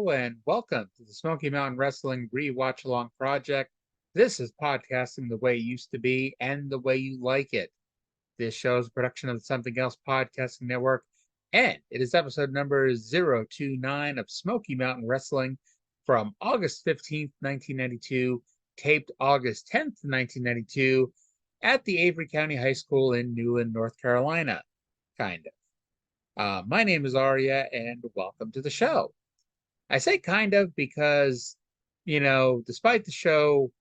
Hello and welcome to the Smoky Mountain Wrestling Re-Watch-Along Project. This is podcasting the way it used to be and the way you like it. This show is a production of the Something Else Podcasting Network, and it is episode number 029 of Smoky Mountain Wrestling from August 15th, 1992, taped August 10th, 1992, at the Avery County High School in Newland, North Carolina. Kind of. My name is Arya, and welcome to the show. I say kind of because, despite the show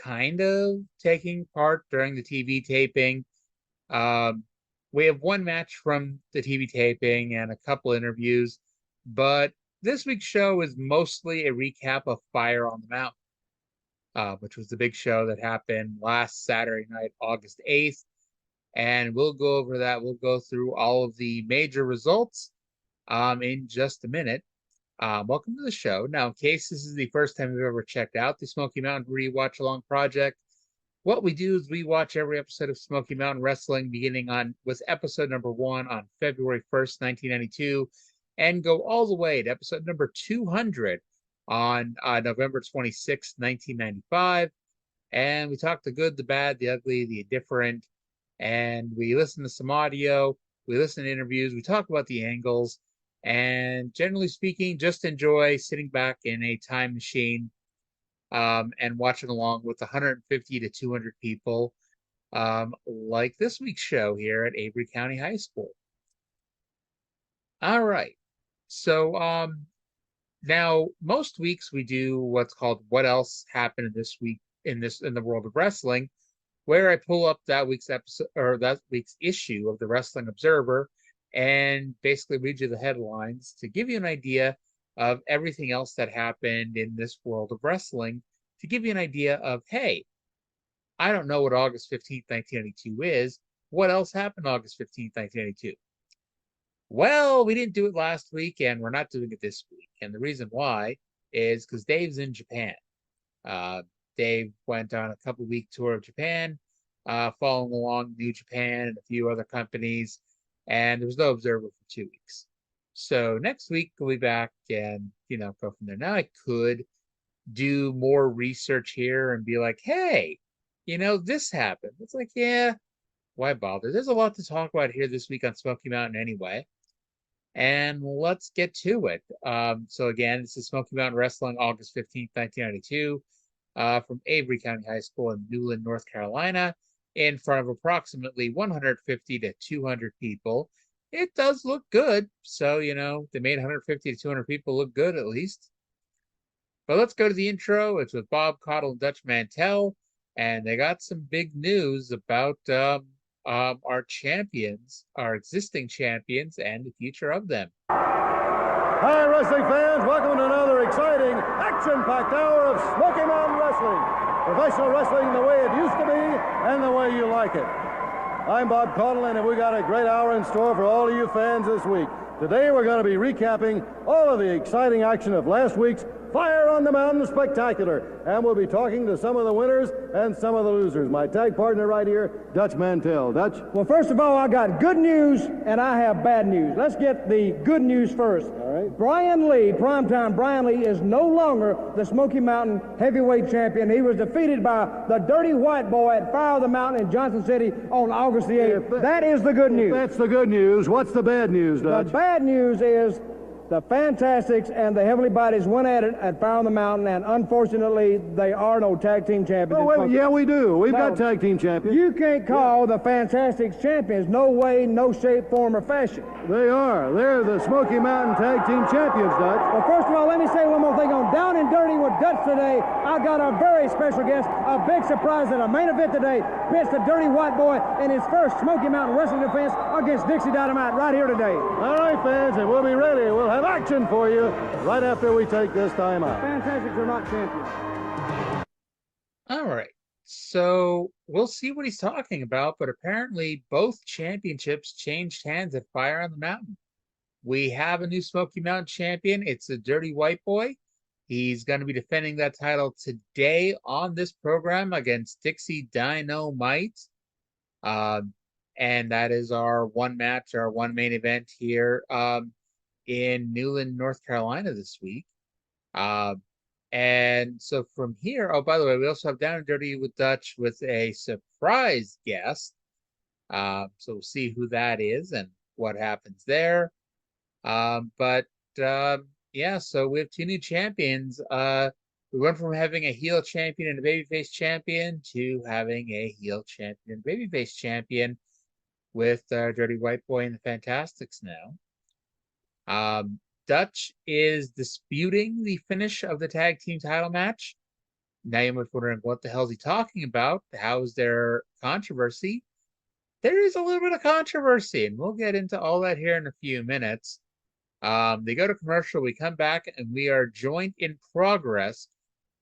kind of taking part during the TV taping, we have one match from the TV taping and a couple interviews, but this week's show is mostly a recap of Fire on the Mountain, which was the big show that happened last Saturday night, August 8th. And we'll go over that. We'll go through all of the major results in just a minute. Welcome to the show. Now, in case this is the first time you've ever checked out the Smoky Mountain Re-Watch-Along Project, what we do is we watch every episode of Smoky Mountain Wrestling beginning with episode number 1 on February 1st, 1992, and go all the way to episode number 200 on November 26th, 1995. And we talk the good, the bad, the ugly, the indifferent, and we listen to some audio, we listen to interviews, we talk about the angles, and generally speaking, just enjoy sitting back in a time machine and watching along with 150 to 200 people like this week's show here at Avery County High School. All right. So now most weeks we do what's called What Else Happened This Week in the World of Wrestling, where I pull up that week's episode or that week's issue of the Wrestling Observer and basically read you the headlines to give you an idea of everything else that happened in this world of wrestling, to give you an idea of, hey, I don't know what August 15th, 1992 is. What else happened August 15th, 1992? Well, we didn't do it last week, and we're not doing it this week. And the reason why is because Dave's in Japan. Dave went on a couple-week tour of Japan, following along New Japan and a few other companies, and there was no Observer for 2 weeks. So next week we'll be back and, go from there. Now I could do more research here and be like, hey, this happened. It's like, yeah, why bother? There's a lot to talk about here this week on Smoky Mountain anyway. And let's get to it. So again, this is Smoky Mountain Wrestling, August 15th, 1992. From Avery County High School in Newland, North Carolina, in front of approximately 150 to 200 people. It does look good. So, they made 150 to 200 people look good at least. But let's go to the intro. It's with Bob Caudle and Dutch Mantell, and they got some big news about our champions, our existing champions, and the future of them. Hi, wrestling fans. Welcome to another exciting, action-packed hour of Smoky Mountain Wrestling. Professional wrestling the way it used to be and the way you like it. I'm Bob Caudle, and we got a great hour in store for all of you fans this week. Today we're going to be recapping all of the exciting action of last week's Fire on the Mountain Spectacular, and we'll be talking to some of the winners and some of the losers. My tag partner right here, Dutch Mantell. Dutch? Well, first of all, I got good news and I have bad news. Let's get the good news first. All right. Brian Lee, primetime Brian Lee, is no longer the Smoky Mountain heavyweight champion. He was defeated by the Dirty White Boy at Fire on the Mountain in Johnson City on August the 8th. That is the good news. That's the good news. What's the bad news, Dutch? The bad news is the Fantastics and the Heavenly Bodies went at it at Fire on the Mountain, and unfortunately, they are no tag team champions. Oh, wait, yeah, we do. We've got tag team champions. You can't call the Fantastics champions. No way, no shape, form, or fashion. They are. They're the Smoky Mountain tag team champions, Dutch. Well, first of all, let me say one more thing. On Down and Dirty with Dutch today, I got a very special guest, a big surprise in a main event today. Pits the Dirty White Boy in his first Smoky Mountain wrestling defense against Dixie Dynamite right here today. All right, fans, and we'll be ready. We'll have action for you right after we take this time out. Fantastics are not champions. All right. So we'll see what he's talking about, but apparently both championships changed hands at Fire on the Mountain. We have a new Smoky Mountain champion. It's the Dirty White Boy. He's going to be defending that title today on this program against Dixie Dynamite. And that is our one main event here in Newland, North Carolina this week. And so from here, oh, by the way, we also have Down and Dirty with Dutch with a surprise guest. So we'll see who that is and what happens there. But yeah, so we have two new champions. We went from having a heel champion and a babyface champion to having a heel champion and babyface champion with Dirty White Boy and the Fantastics now. Dutch is disputing the finish of the tag team title match. Now you might be wondering, what the hell is he talking about? How is there controversy? There is a little bit of controversy, and we'll get into all that here in a few minutes. They go to commercial, we come back, and we are joined in progress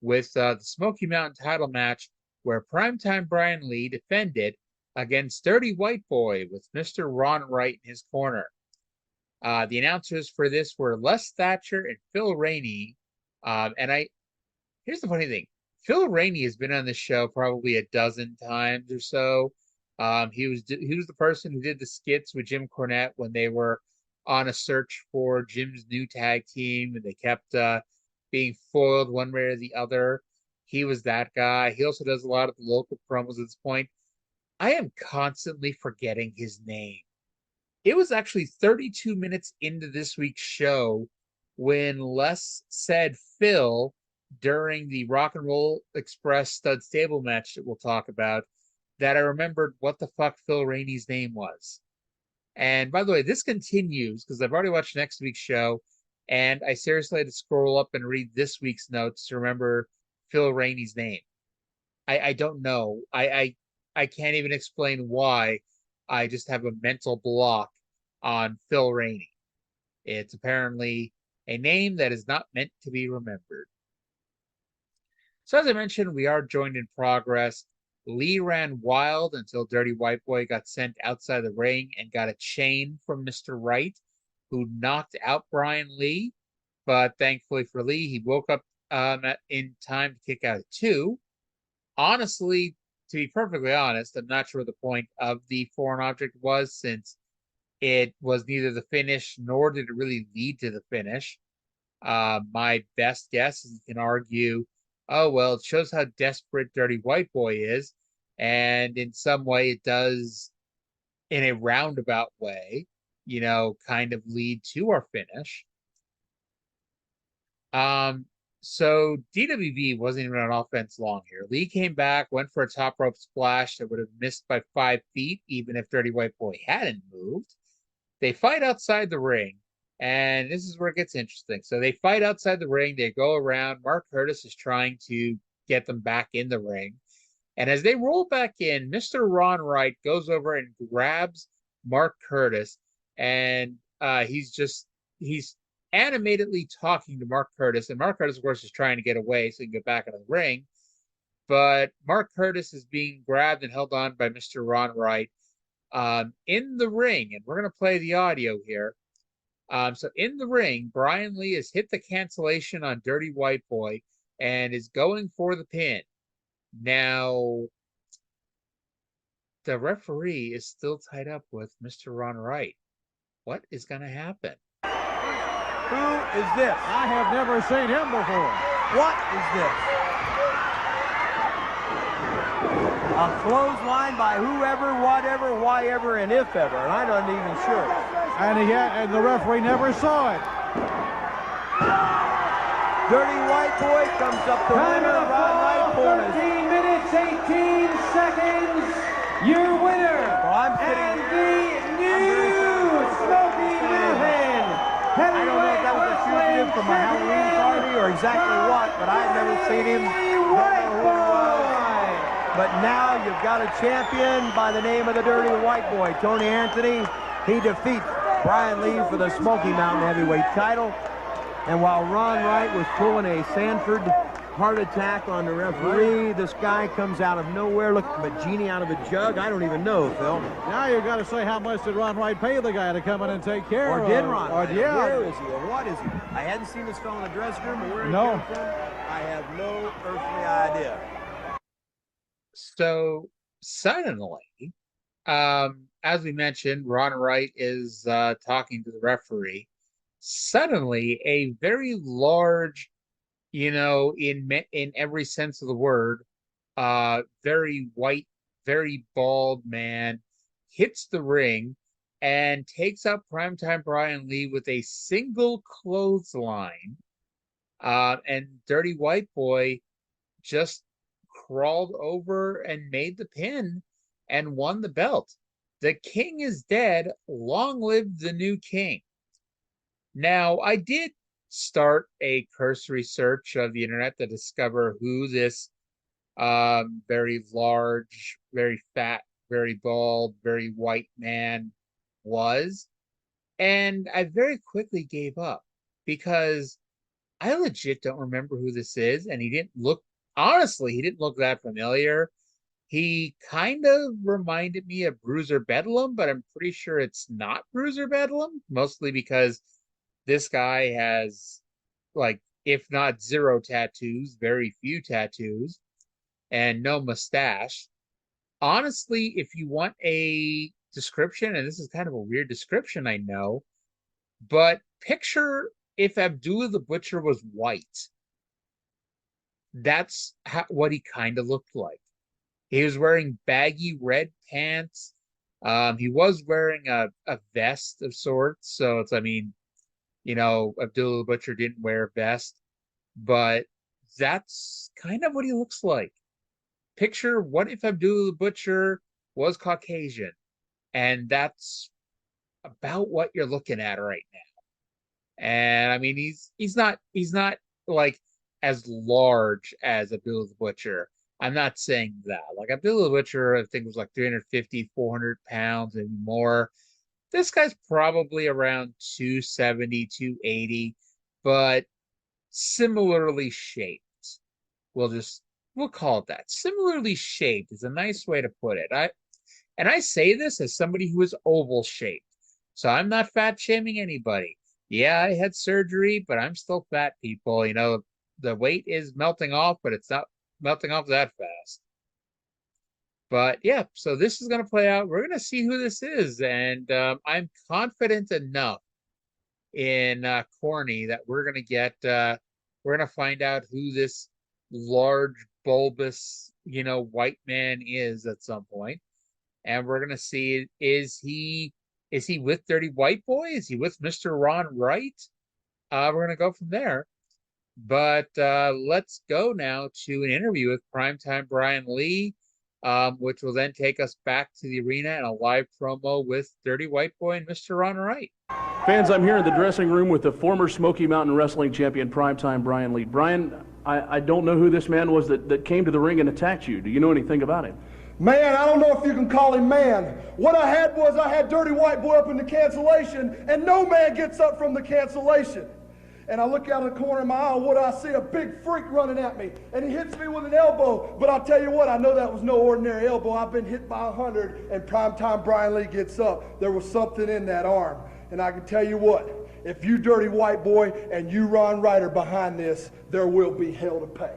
with the Smoky Mountain title match, where Primetime Brian Lee defended against Dirty White Boy with Mr. Ron Wright in his corner. The announcers for this were Les Thatcher and Phil Rainey. Here's the funny thing. Phil Rainey has been on this show probably a dozen times or so. He was the person who did the skits with Jim Cornette when they were on a search for Jim's new tag team, and they kept being foiled one way or the other. He was that guy. He also does a lot of the local promos at this point. I am constantly forgetting his name. It was actually 32 minutes into this week's show when Les said Phil during the Rock and Roll Express Stud Stable match that we'll talk about, that I remembered what the fuck Phil Rainey's name was. And by the way, this continues because I've already watched next week's show, and I seriously had to scroll up and read this week's notes to remember Phil Rainey's name. I don't know. I can't even explain why. I just have a mental block on Phil Rainey. It's apparently a name that is not meant to be remembered. So as I mentioned, we are joined in progress. Lee ran wild until Dirty White Boy got sent outside the ring and got a chain from Mr. Wright, who knocked out Brian Lee. But thankfully for Lee, he woke up in time to kick out 2. Honestly, to be perfectly honest, I'm not sure what the point of the foreign object was, since it was neither the finish nor did it really lead to the finish. My best guess is you can argue, oh, well, it shows how desperate Dirty White Boy is, and in some way it does, in a roundabout way, kind of lead to our finish. So DWB wasn't even on offense long here. Lee came back, went for a top rope splash that would have missed by 5 feet, even if Dirty White Boy hadn't moved. They fight outside the ring, and this is where it gets interesting. So they fight outside the ring. They go around. Mark Curtis is trying to get them back in the ring. And as they roll back in, Mr. Ron Wright goes over and grabs Mark Curtis, and he's animatedly talking to Mark Curtis, and Mark Curtis, of course, is trying to get away so he can get back into the ring. But Mark Curtis is being grabbed and held on by Mr. Ron Wright in the ring, and we're going to play the audio here. So in the ring, Brian Lee has hit the cancellation on Dirty White Boy and is going for the pin. Now, the referee is still tied up with Mr. Ron Wright. What is going to happen? Who is this? I have never seen him before. What is this? A clothesline by whoever, whatever, why ever, and if ever, and I'm not even sure. And the referee never saw it. Dirty White Boy comes up the winner. Ron Wright bonus. 13 minutes, 18 seconds. Your winner. Well, I'm sitting. And the new Smoky Mountain I don't know if that was a fugitive from a Halloween party or exactly what, but I've never seen him. But now you've got a champion by the name of the Dirty White Boy, Tony Anthony. He defeats Brian Lee for the Smoky Mountain Heavyweight title. And while Ron Wright was pulling a Sanford heart attack on the referee, this guy comes out of nowhere looking like a genie out of a jug. I don't even know, Phil. Now you've got to say, how much did Ron Wright pay the guy to come in and take care of him? Or did Ron? Or, yeah. Where is he? Or what is he? I hadn't seen this fellow in the dressing room. Or where he came from. I have no earthly idea. So suddenly, as we mentioned, Ron Wright is talking to the referee. Suddenly, a very large in every sense of the word. Very white, very bald man hits the ring and takes out Primetime Brian Lee with a single clothesline. And Dirty White Boy just crawled over and made the pin and won the belt. The king is dead. Long live the new king. Now, I did start a cursory search of the internet to discover who this very large, very fat, very bald, very white man was. And I very quickly gave up because I legit don't remember who this is. And he didn't look that familiar. He kind of reminded me of Bruiser Bedlam, but I'm pretty sure it's not Bruiser Bedlam, mostly because this guy has, like, if not zero tattoos, very few tattoos, and no mustache. Honestly, if you want a description, and this is kind of a weird description, I know, but picture if Abdullah the Butcher was white. That's what he kind of looked like. He was wearing baggy red pants. He was wearing a vest of sorts. So it's, Abdullah the Butcher didn't wear a vest, but that's kind of what he looks like. Picture what if Abdullah the Butcher was Caucasian, and that's about what you're looking at right now. And he's not like as large as Abdullah the Butcher. I'm not saying that. Like, Abdullah the Butcher, I think, was like 350, 400 pounds and more. This guy's probably around 270, 280, but similarly shaped. We'll call it that. Similarly shaped is a nice way to put it. I say this as somebody who is oval shaped. So I'm not fat shaming anybody. Yeah, I had surgery, but I'm still fat, people. The weight is melting off, but it's not melting off that fast. But yeah, so this is going to play out. We're going to see who this is. And I'm confident enough in Corny that we're going to find out who this large, bulbous, white man is at some point. And we're going to see, is he with Dirty White Boy? Is he with Mr. Ron Wright? We're going to go from there. But let's go now to an interview with Primetime Brian Lee, which will then take us back to the arena and a live promo with Dirty White Boy and Mr. Ron Wright. Fans, I'm here in the dressing room with the former Smoky Mountain Wrestling champion, Primetime Brian Lee. Brian, I don't know who this man was that came to the ring and attacked you. Do you know anything about him? Man, I don't know if you can call him man. What I had Dirty White Boy up in the cancellation, and no man gets up from the cancellation. And I look out of the corner of my eye, what do I see? A big freak running at me. And he hits me with an elbow. But I'll tell you what, I know that was no ordinary elbow. I've been hit by 100, and Primetime Brian Lee gets up. There was something in that arm. And I can tell you what, if you Dirty White Boy and you Ron Wright are behind this, there will be hell to pay.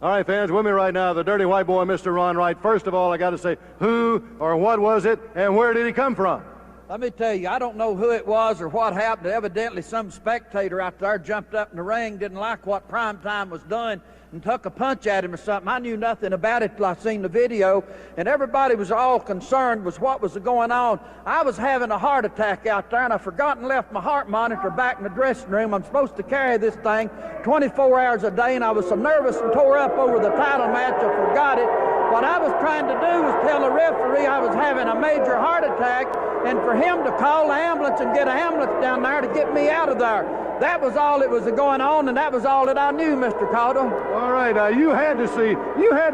All right, fans, with me right now, the Dirty White Boy, Mr. Ron Wright. First of all, I got to say, who or what was it, and where did he come from? Let me tell you, I don't know who it was or what happened. Evidently, some spectator out there jumped up in the ring, didn't like what Primetime was doing, and took a punch at him or something. I knew nothing about it till I seen the video, and everybody was all concerned with what was going on. I was having a heart attack out there, and I forgot and left my heart monitor back in the dressing room. I'm supposed to carry this thing 24 hours a day, and I was so nervous and tore up over the title match, I forgot it. What I was trying to do was tell the referee I was having a major heart attack, and for him to call the ambulance and get an ambulance down there to get me out of there. That was all that was going on, and that was all that I knew, Mr. Cotto. All right, you had to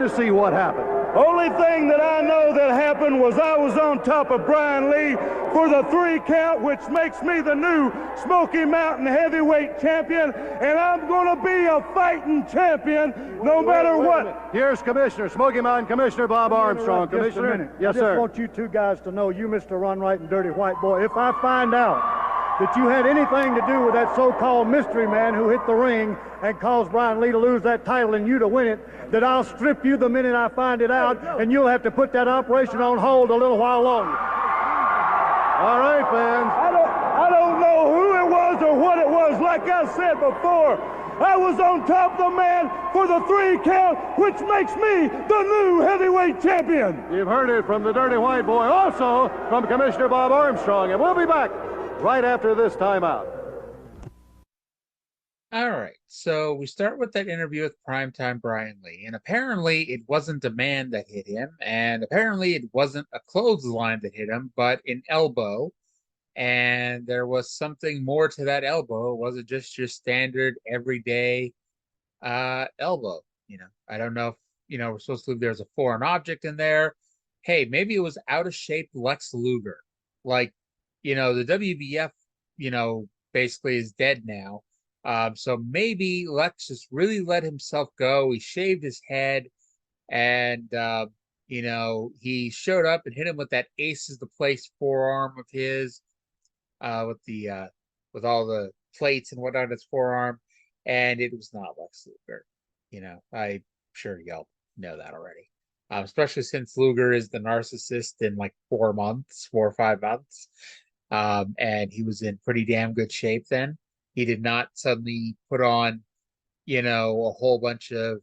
see what happened. Only thing that I know that happened was I was on top of Brian Lee for the 3 count, which makes me the new Smoky Mountain Heavyweight Champion, and I'm going to be a fighting champion no matter what. Here's Commissioner, Smoky Mountain Commissioner Bob Armstrong. Commissioner? Yes, sir. I just want you two guys to know, you Mr. Ron Wright and Dirty White Boy, if I find out that you had anything to do with that so-called mystery man who hit the ring and caused Brian Lee to lose that title and you to win it, that I'll strip you the minute I find it out, and you'll have to put that operation on hold a little while longer. All right, fans. I don't know who it was or what it was. like I said before, I was on top of the man for the 3 count, which makes me the new heavyweight champion. You've heard it from the Dirty White Boy, also from Commissioner Bob Armstrong, and we'll be back right after this timeout. All right, so we start with that interview with Primetime Brian Lee, and apparently it wasn't a man that hit him, and apparently it wasn't a clothesline that hit him, but an elbow, and there was something more to that elbow. It wasn't just your standard everyday elbow. I don't know if, we're supposed to believe there's a foreign object in there. Hey, maybe it was out of shape Lex Luger. Like, the WBF, basically is dead now. So maybe Lex just really let himself go. He shaved his head, and he showed up and hit him with that ace is the place forearm of his, with all the plates and whatnot on his forearm, and it was not Lex Luger. I'm sure y'all know that already. Especially since Luger is the narcissist in like 4 or 5 months, and he was in pretty damn good shape then. He did not suddenly put on, a whole bunch of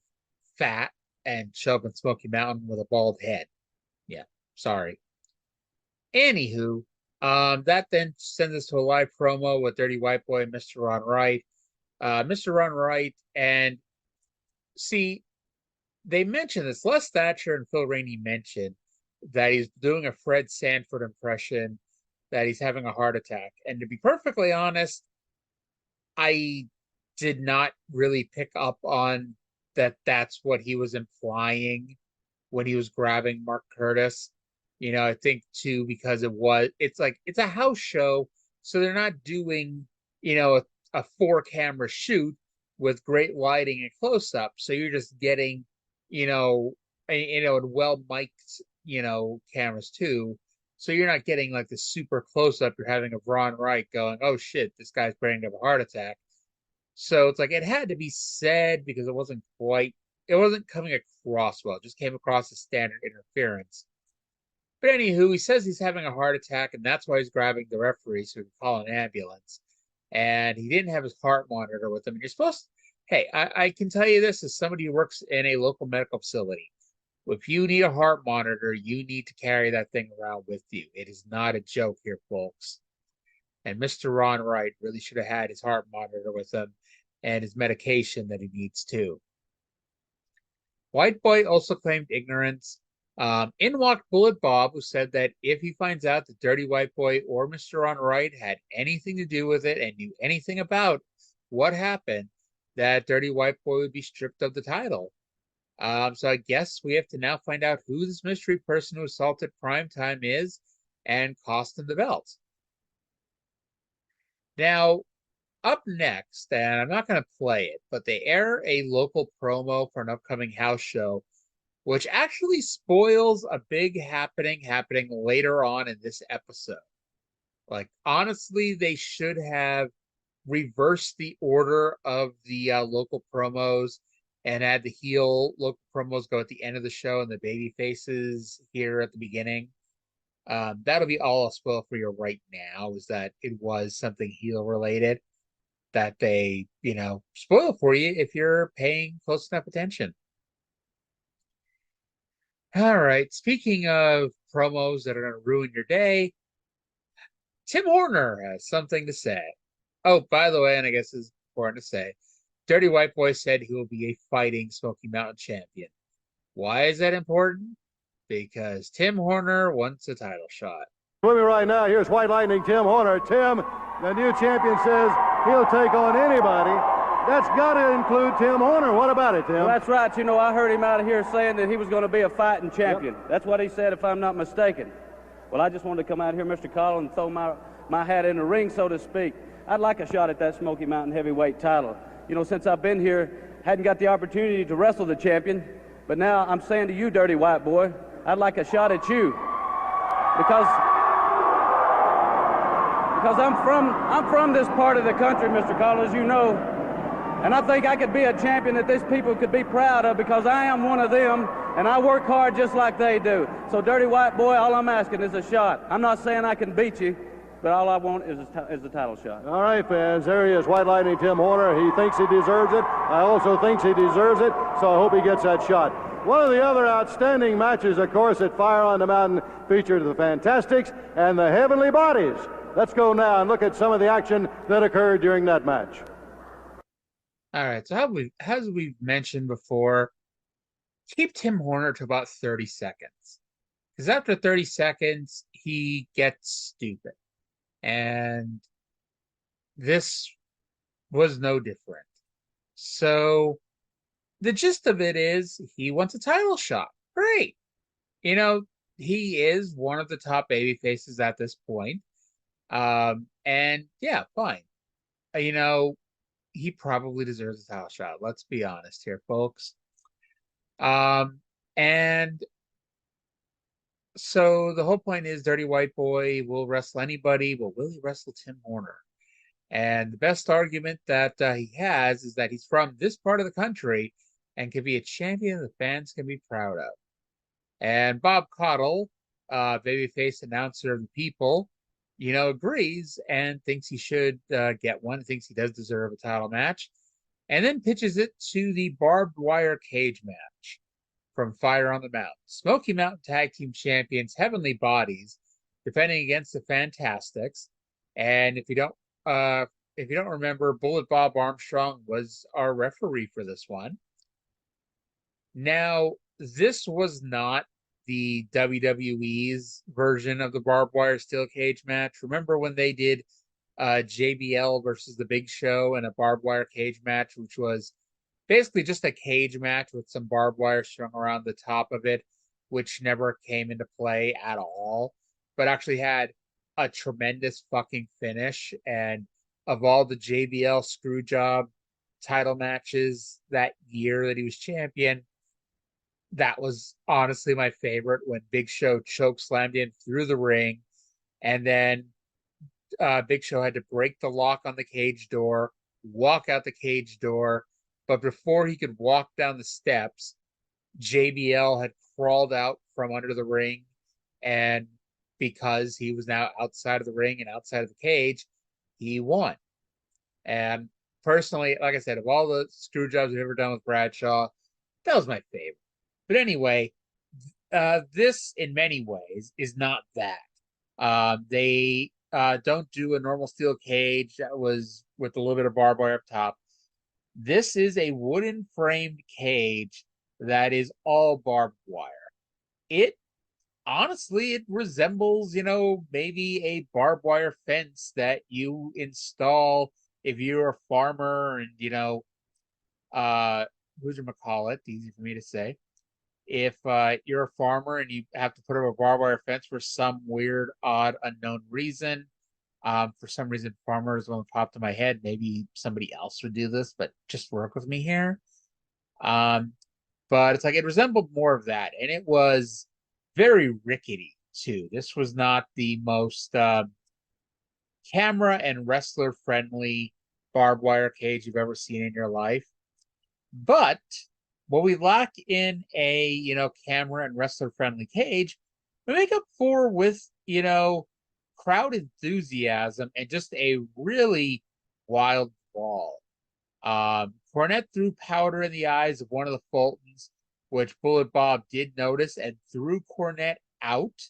fat and show up in Smoky Mountain with a bald head. Yeah, sorry. Anywho, that then sends us to a live promo with Dirty White Boy and Mr. Ron Wright. Mr. Ron Wright, and see, they mentioned this. Les Thatcher and Phil Rainey mentioned that he's doing a Fred Sanford impression, that he's having a heart attack. And to be perfectly honest, I did not really pick up on that. That's what he was implying when he was grabbing Mark Curtis. I think too, because it's a house show, so they're not doing, a 4-camera shoot with great lighting and close up. So you're just getting, and well mic'd, cameras too. So you're not getting like the super close-up you're having of Ron Wright going, oh shit, this guy's going to have a heart attack. So it's like it had to be said because it wasn't coming across well. It just came across as standard interference. But anywho, he says he's having a heart attack, and that's why he's grabbing the referee so he can call an ambulance. And he didn't have his heart monitor with him. And you're supposed to, hey, I can tell you this as somebody who works in a local medical facility. If you need a heart monitor, you need to carry that thing around with you. It is not a joke here, folks. And Mr. Ron Wright really should have had his heart monitor with him and his medication that he needs too. White Boy also claimed ignorance. In walked Bullet Bob, who said that if he finds out that Dirty White Boy or Mr. Ron Wright had anything to do with it and knew anything about what happened, that Dirty White Boy would be stripped of the title. So I guess we have to now find out who this mystery person who assaulted Primetime is and cost him the belt. Now, up next, and I'm not going to play it, but they air a local promo for an upcoming house show, which actually spoils a big happening later on in this episode. Like, honestly, they should have reversed the order of the local promos and had the heel local promos go at the end of the show and the baby faces here at the beginning. That'll be all I'll spoil for you right now, is that it was something heel related that they, spoil for you if you're paying close enough attention. All right, speaking of promos that are going to ruin your day, Tim Horner has something to say. Oh, by the way, and I guess it's important to say, Dirty White Boy said he will be a fighting Smoky Mountain champion. Why is that important? Because Tim Horner wants a title shot. With me right now, here's White Lightning Tim Horner. Tim, the new champion, says he'll take on anybody. That's got to include Tim Horner. What about it, Tim? Well, that's right. I heard him out of here saying that he was going to be a fighting champion. Yep. That's what he said, if I'm not mistaken. Well, I just wanted to come out here, Mr. Collins, and throw my hat in the ring, so to speak. I'd like a shot at that Smoky Mountain heavyweight title. Since I've been here, hadn't got the opportunity to wrestle the champion, but now I'm saying to you, Dirty White Boy, I'd like a shot at you. Because I'm from this part of the country, Mr. Collins, and I think I could be a champion that these people could be proud of, because I am one of them, and I work hard just like they do. So, Dirty White Boy, all I'm asking is a shot. I'm not saying I can beat you, But all I want is the title shot. All right, fans, there he is, White Lightning Tim Horner. He thinks he deserves it. I also think he deserves it, so I hope he gets that shot. One of the other outstanding matches, of course, at Fire on the Mountain featured the Fantastics and the Heavenly Bodies. Let's go now and look at some of the action that occurred during that match. All right, so as we've mentioned before, keep Tim Horner to about 30 seconds. Because after 30 seconds, he gets stupid. And this was no different. So the gist of it is he wants a title shot. Great. You know, he is one of the top baby faces at this point. And yeah, fine. You know, he probably deserves a title shot. Let's be honest here, folks. And so the whole point is Dirty White Boy will wrestle anybody, but will he wrestle Tim Horner? And the best argument that he has is that he's from this part of the country and can be a champion the fans can be proud of. And Bob Caudle, babyface announcer of the people, you know, agrees and thinks he should get one, thinks he does deserve a title match, and then pitches it to the barbed wire cage match from Fire on the Mountain. Smoky Mountain Tag Team Champions, Heavenly Bodies, defending against the Fantastics. And if you don't remember, Bullet Bob Armstrong was our referee for this one. Now, this was not the WWE's version of the barbed wire steel cage match. Remember when they did JBL versus the Big Show in a barbed wire cage match, which was basically just a cage match with some barbed wire strung around the top of it, which never came into play at all, but actually had a tremendous fucking finish. And of all the JBL Screwjob title matches that year that he was champion, that was honestly my favorite, when Big Show chokeslammed him through the ring, and then Big Show had to break the lock on the cage door, walk out the cage door, but before he could walk down the steps, JBL had crawled out from under the ring, and because he was now outside of the ring and outside of the cage, he won. And personally, like I said, of all the screw jobs I've ever done with Bradshaw, that was my favorite. But anyway, this in many ways is not that. They don't do a normal steel cage that was with a little bit of barbed wire up top. This is a wooden framed cage that is all barbed wire. It honestly, it resembles, you know, maybe a barbed wire fence that you install if you're a farmer and, you know, who'd-you-call-it, easy for me to say. If you're a farmer and you have to put up a barbed wire fence for some weird, odd, unknown reason, for some reason, farmers won't pop to my head. Maybe somebody else would do this, but just work with me here. But it's like it resembled more of that, and it was very rickety too. This was not the most camera and wrestler friendly barbed wire cage you've ever seen in your life. But what we lack in a, you know, camera and wrestler friendly cage, we make up for with, you know, crowd enthusiasm and just a really wild brawl. Cornette threw powder in the eyes of one of the Fultons, which Bullet Bob did notice and threw Cornette out.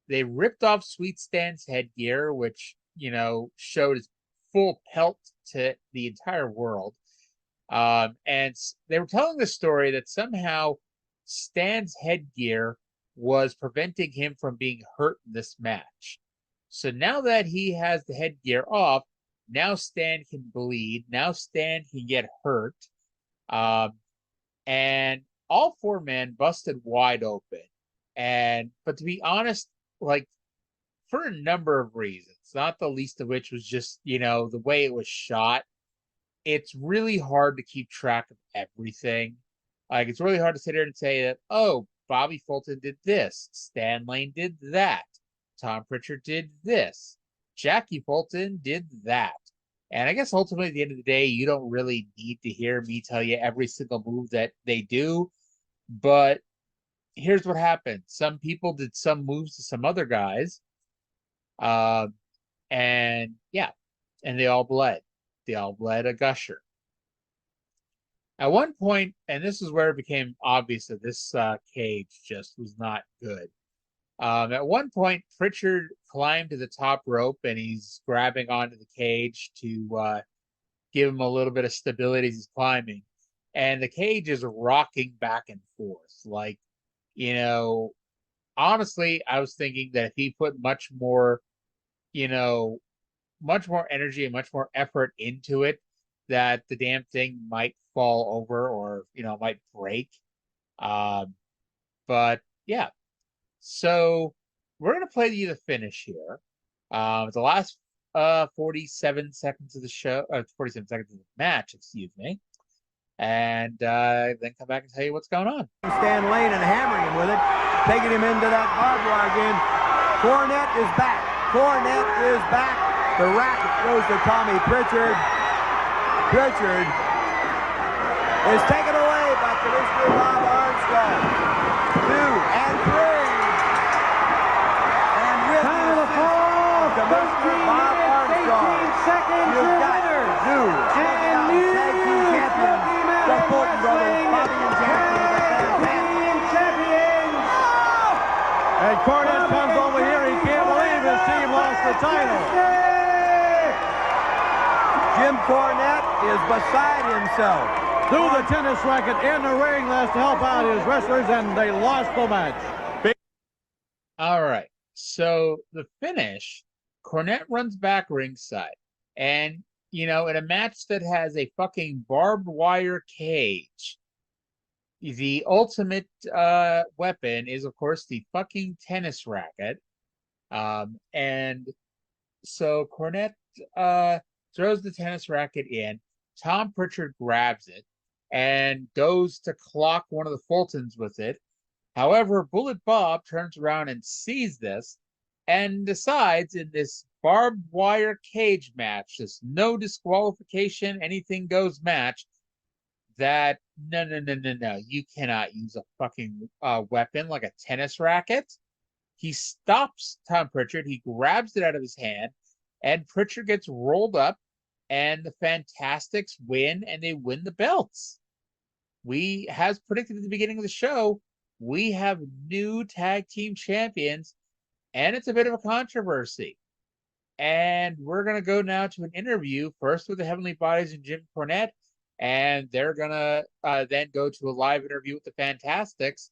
They ripped off Sweet Stan's headgear, which, you know, showed his full pelt to the entire world. And they were telling the story that somehow Stan's headgear was preventing him from being hurt in this match. So now that he has the headgear off, now Stan can bleed. Now Stan can get hurt. And all four men busted wide open. But to be honest, like, for a number of reasons, not the least of which was just, you know, the way it was shot. It's really hard to keep track of everything. Like, it's really hard to sit here and say that, oh, Bobby Fulton did this, Stan Lane did that, Tom Pritchard did this, Jackie Fulton did that. And I guess ultimately at the end of the day, you don't really need to hear me tell you every single move that they do. But here's what happened. Some people did some moves to some other guys. And yeah, and they all bled. They all bled a gusher. At one point, and this is where it became obvious that this cage just was not good. At one point, Pritchard climbed to the top rope and he's grabbing onto the cage to give him a little bit of stability as he's climbing. And the cage is rocking back and forth. Like, you know, honestly, I was thinking that if he put much more energy and much more effort into it, that the damn thing might fall over or, might break. But yeah. So we're going to play you the finish here. The last 47 seconds of the show, 47 seconds of the match, excuse me. And then come back and tell you what's going on. Stan Lane and hammering him with it, taking him into that barbed wire again. Cornette is back. Cornette is back. The racket goes to Tommy Pritchard. Pritchard is taken away by Commissioner Bob Armstrong. 2 and 3. And with Time of the fall, Commissioner Bob Armstrong. 18 seconds, You've got winners. new And new tag team champions, the Fulton brothers, Bobby and Jackie, champions. And Cornette comes over here. He can't believe his team lost the title. Jim Cornette is beside himself. Threw the tennis racket in the ring last to help out his wrestlers, and they lost the match. All right. So the finish, Cornette runs back ringside. And, in a match that has a fucking barbed wire cage, the ultimate weapon is, of course, the fucking tennis racket. And so Cornette throws the tennis racket in. Tom Pritchard grabs it and goes to clock one of the Fultons with it. However, Bullet Bob turns around and sees this and decides in this barbed wire cage match, this no disqualification, anything goes match, that no, you cannot use a fucking weapon like a tennis racket. He stops Tom Pritchard. He grabs it out of his hand, and Pritchard gets rolled up, and the Fantastics win, and they win the belts. We, as predicted at the beginning of the show, we have new tag team champions, and it's a bit of a controversy. And we're going to go now to an interview, first with the Heavenly Bodies and Jim Cornette, and they're going to then go to a live interview with the Fantastics,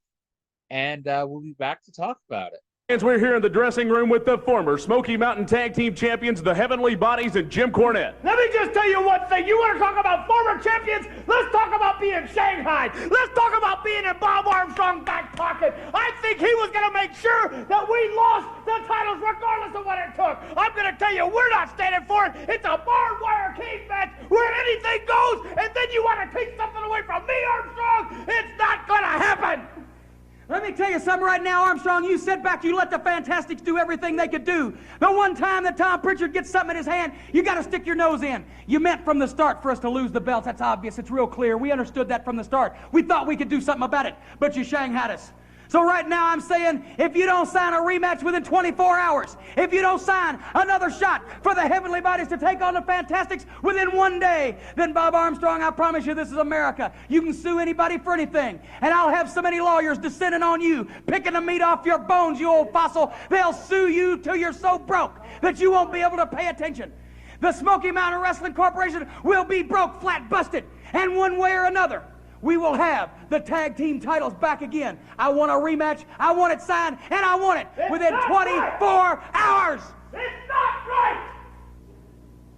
and we'll be back to talk about it. We're here in the dressing room with the former Smoky Mountain Tag Team Champions, the Heavenly Bodies, and Jim Cornette. Let me just tell you one thing. You want to talk about former champions? Let's talk about being Shanghai. Let's talk about being in Bob Armstrong's back pocket. I think he was going to make sure that we lost the titles regardless of what it took. I'm going to tell you, we're not standing for it. It's a barbed wire cage match where anything goes, and then you want to take something away from me, Armstrong? It's not going to happen. Let me tell you something right now, Armstrong. You sit back, you let the Fantastics do everything they could do. The one time that Tom Pritchard gets something in his hand, you got to stick your nose in. You meant from the start for us to lose the belts. That's obvious. It's real clear. We understood that from the start. We thought we could do something about it, but you shanghaied us. So right now I'm saying, if you don't sign a rematch within 24 hours, if you don't sign another shot for the Heavenly Bodies to take on the Fantastics within 1 day, then Bob Armstrong, I promise you, this is America. You can sue anybody for anything, and I'll have so many lawyers descending on you, picking the meat off your bones, you old fossil. They'll sue you till you're so broke that you won't be able to pay attention. The Smoky Mountain Wrestling Corporation will be broke, flat busted, and one way or another, we will have the tag team titles back again. I want a rematch, I want it signed, and I want it within 24 hours. It's not right.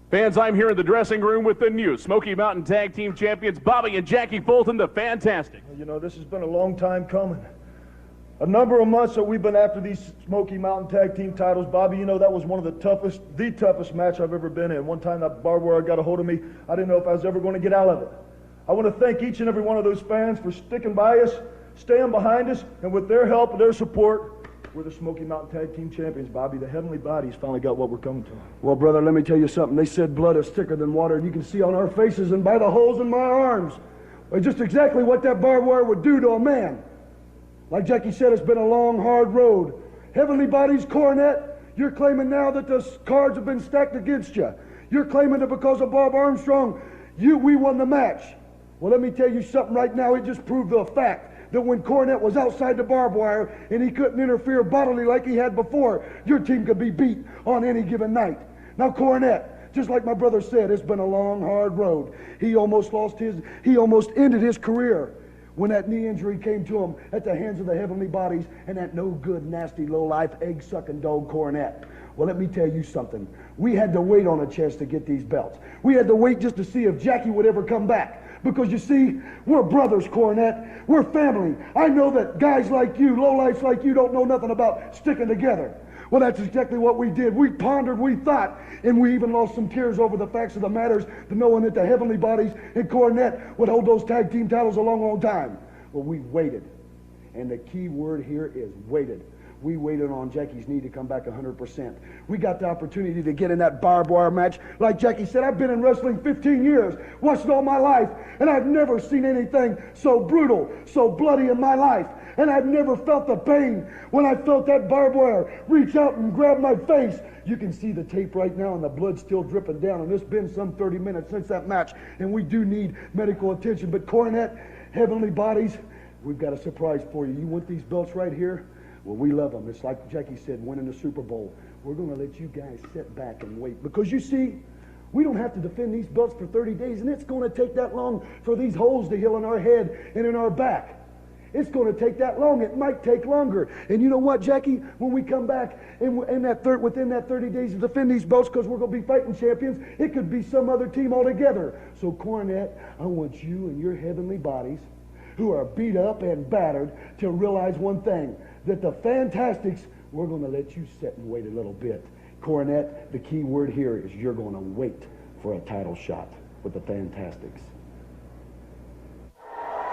Fans, I'm here in the dressing room with the new Smoky Mountain Tag Team Champions, Bobby and Jackie Fulton, the Fantastic. You know, this has been a long time coming. A number of months that we've been after these Smoky Mountain Tag Team titles. Bobby, you know, that was one of the toughest match I've ever been in. One time that barbed wire got a hold of me, I didn't know if I was ever going to get out of it. I want to thank each and every one of those fans for sticking by us, staying behind us, and with their help and their support, we're the Smoky Mountain Tag Team Champions, Bobby. The Heavenly Bodies finally got what we're coming to. Well, brother, let me tell you something. They said blood is thicker than water, and you can see on our faces and by the holes in my arms. Well, just exactly what that barbed wire would do to a man. Like Jackie said, it's been a long, hard road. Heavenly Bodies, Cornette, You're claiming now that the cards have been stacked against you. You're claiming that because of Bob Armstrong, we won the match. Well, let me tell you something right now. It just proved the fact that when Cornette was outside the barbed wire and he couldn't interfere bodily like he had before, your team could be beat on any given night. Now, Cornette, just like my brother said, it's been a long, hard road. He almost ended his career when that knee injury came to him at the hands of the heavenly bodies and that no good, nasty, low-life, egg-sucking dog Cornette. Well, let me tell you something. We had to wait on a chance to get these belts. We had to wait just to see if Jackie would ever come back. Because you see, we're brothers, Cornette. We're family. I know that guys like you, lowlifes like you, don't know nothing about sticking together. Well, that's exactly what we did. We pondered, we thought, and we even lost some tears over the facts of the matters, to knowing that the heavenly bodies and Cornette would hold those tag team titles a long, long time. Well, we waited. And the key word here is waited. We waited on Jackie's knee to come back 100%. We got the opportunity to get in that barbed wire match. Like Jackie said, I've been in wrestling 15 years, watched it all my life, and I've never seen anything so brutal, so bloody in my life. And I've never felt the pain when I felt that barbed wire reach out and grab my face. You can see the tape right now, and the blood's still dripping down, and it's been some 30 minutes since that match, and we do need medical attention. But Cornette, heavenly bodies, we've got a surprise for you. You want these belts right here? Well, we love them. It's like Jackie said, winning the Super Bowl. We're going to let you guys sit back and wait. Because you see, we don't have to defend these belts for 30 days, and it's going to take that long for these holes to heal in our head and in our back. It's going to take that long. It might take longer. And you know what, Jackie? When we come back within that 30 days to defend these belts, because we're going to be fighting champions, it could be some other team altogether. So, Cornette, I want you and your heavenly bodies, who are beat up and battered, to realize one thing, that the Fantastics, we're going to let you sit and wait a little bit. Cornette, the key word here is you're going to wait for a title shot with the Fantastics.